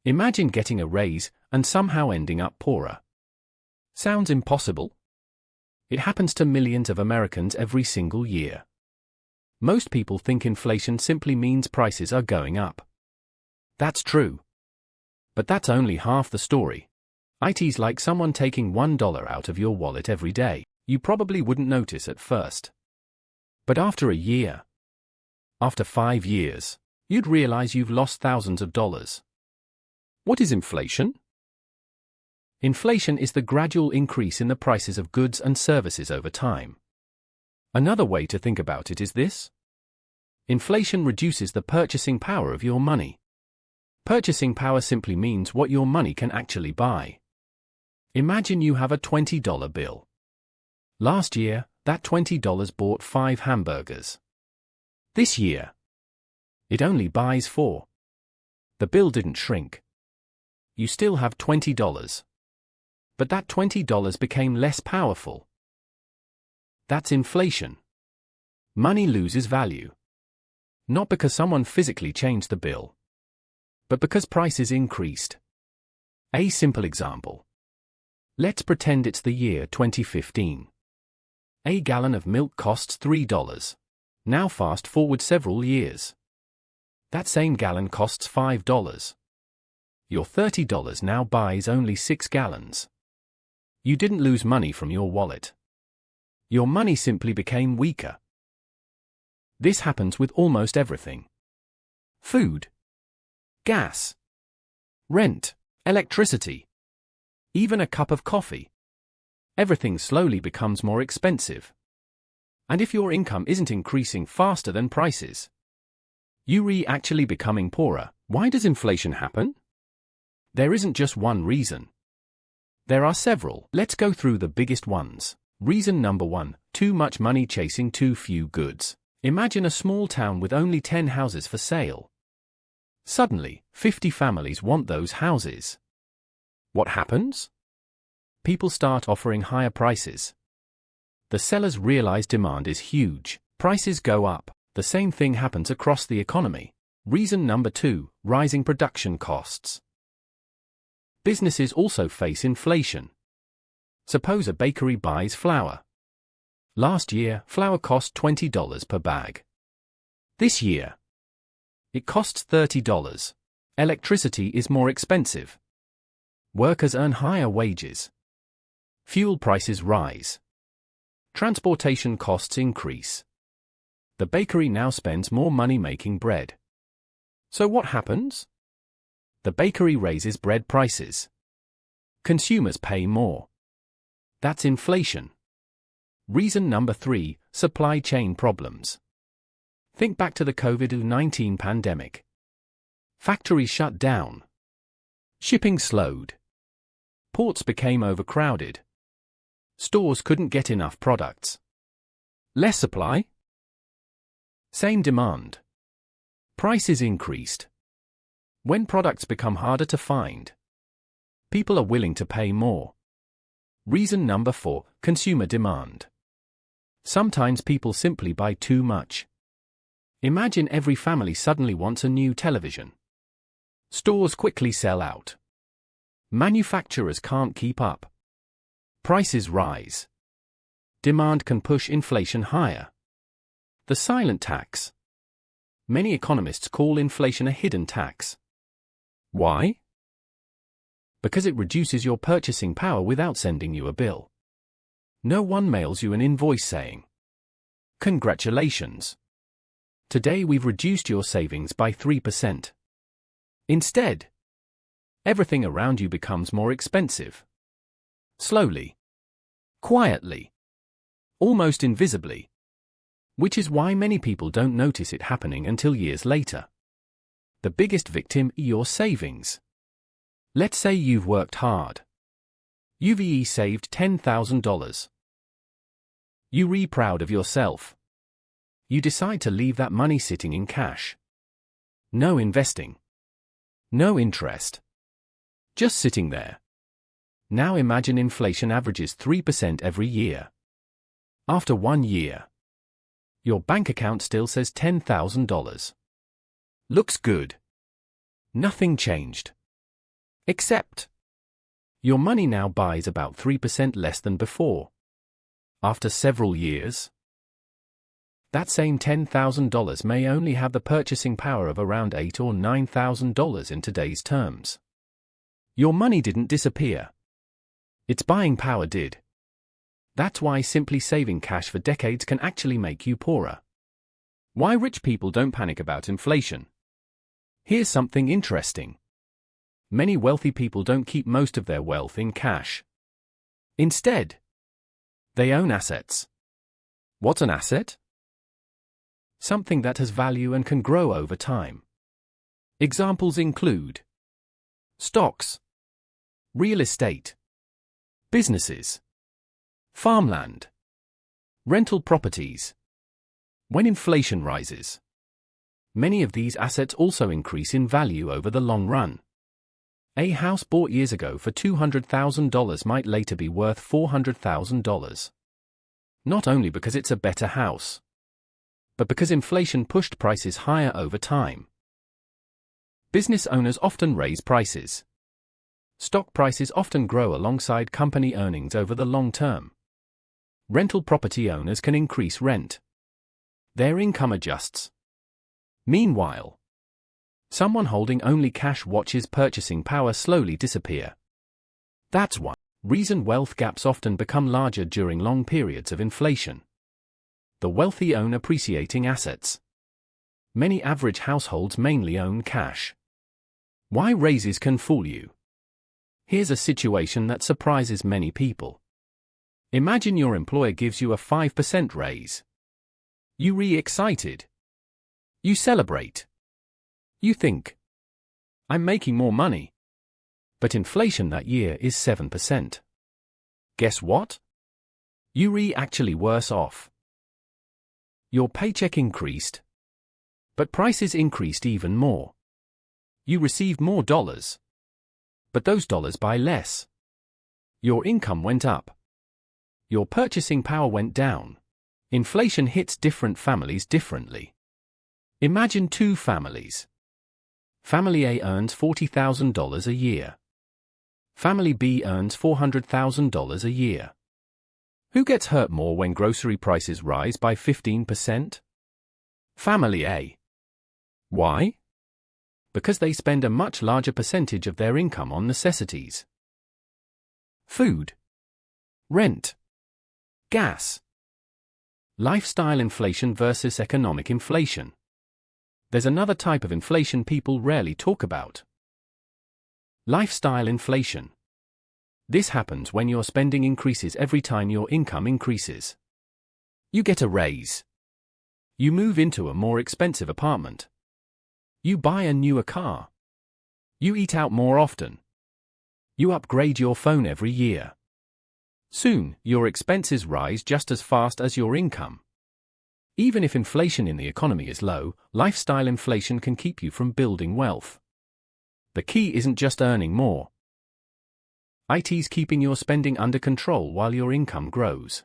Imagine getting a raise and somehow ending up poorer. Sounds impossible? It happens to millions of Americans every single year. Most people think inflation simply means prices are going up. That's true. But that's only half the story. It's like someone taking $1 out of your wallet every day. You probably wouldn't notice at first. But after a year, after 5 years, you'd realize you've lost thousands of dollars. What is inflation? Inflation is the gradual increase in the prices of goods and services over time. Another way to think about it is this. Inflation reduces the purchasing power of your money. Purchasing power simply means what your money can actually buy. Imagine you have a $20 bill. Last year, that $20 bought 5 hamburgers. This year, it only buys 4. The bill didn't shrink. You still have $20. But that $20 became less powerful. That's inflation. Money loses value. Not because someone physically changed the bill, but because prices increased. A simple example. Let's pretend it's the year 2015. A gallon of milk costs $3. Now fast forward several years. That same gallon costs $5. Your $30 now buys only 6 gallons. You didn't lose money from your wallet. Your money simply became weaker. This happens with almost everything. Food, gas, rent, electricity, even a cup of coffee. Everything slowly becomes more expensive. And if your income isn't increasing faster than prices, you're actually becoming poorer. Why does inflation happen? There isn't just one reason. There are several. Let's go through the biggest ones. Reason number 1, too much money chasing too few goods. Imagine a small town with only 10 houses for sale. Suddenly, 50 families want those houses. What happens? People start offering higher prices. The sellers realize demand is huge. Prices go up. The same thing happens across the economy. Reason number 2, rising production costs. Businesses also face inflation. Suppose a bakery buys flour. Last year, flour cost $20 per bag. This year, it costs $30. Electricity is more expensive. Workers earn higher wages. Fuel prices rise. Transportation costs increase. The bakery now spends more money making bread. So what happens? The bakery raises bread prices. Consumers pay more. That's inflation. Reason number 3, supply chain problems. Think back to the COVID-19 pandemic. Factories shut down. Shipping slowed. Ports became overcrowded. Stores couldn't get enough products. Less supply? Same demand. Prices increased. When products become harder to find, people are willing to pay more. Reason number 4, consumer demand. Sometimes people simply buy too much. Imagine every family suddenly wants a new television. Stores quickly sell out. Manufacturers can't keep up. Prices rise. Demand can push inflation higher. The silent tax. Many economists call inflation a hidden tax. Why? Because it reduces your purchasing power without sending you a bill. No one mails you an invoice saying, "Congratulations. Today we've reduced your savings by 3%. Instead, everything around you becomes more expensive. Slowly. Quietly. Almost invisibly. Which is why many people don't notice it happening until years later. The biggest victim, your savings. Let's say you've worked hard. You've saved $10,000. You're proud of yourself. You decide to leave that money sitting in cash. No investing. No interest. Just sitting there. Now imagine inflation averages 3% every year. After 1 year, your bank account still says $10,000. Looks good. Nothing changed. Except, your money now buys about 3% less than before. After several years, that same $10,000 may only have the purchasing power of around $8,000 or $9,000 in today's terms. Your money didn't disappear. Its buying power did. That's why simply saving cash for decades can actually make you poorer. Why rich people don't panic about inflation. Here's something interesting. Many wealthy people don't keep most of their wealth in cash. Instead, they own assets. What's an asset? Something that has value and can grow over time. Examples include stocks, real estate, businesses, farmland, rental properties. When inflation rises, many of these assets also increase in value over the long run. A house bought years ago for $200,000 might later be worth $400,000. Not only because it's a better house, but because inflation pushed prices higher over time. Business owners often raise prices. Stock prices often grow alongside company earnings over the long term. Rental property owners can increase rent. Their income adjusts. Meanwhile, someone holding only cash watches purchasing power slowly disappear. That's one reason wealth gaps often become larger during long periods of inflation. The wealthy own appreciating assets. Many average households mainly own cash. Why raises can fool you. Here's a situation that surprises many people. Imagine your employer gives you a 5% raise. You re-excited. You celebrate. You think, I'm making more money. But inflation that year is 7%. Guess what? You actually worse off. Your paycheck increased, but prices increased even more. You received more dollars, but those dollars buy less. Your income went up. Your purchasing power went down. Inflation hits different families differently. Imagine two families. Family A earns $40,000 a year. Family B earns $400,000 a year. Who gets hurt more when grocery prices rise by 15%? Family A. Why? Because they spend a much larger percentage of their income on necessities. Food, rent, gas. Lifestyle inflation versus economic inflation. There's another type of inflation people rarely talk about. Lifestyle inflation. This happens when your spending increases every time your income increases. You get a raise. You move into a more expensive apartment. You buy a newer car. You eat out more often. You upgrade your phone every year. Soon, your expenses rise just as fast as your income. Even if inflation in the economy is low, lifestyle inflation can keep you from building wealth. The key isn't just earning more. It's keeping your spending under control while your income grows.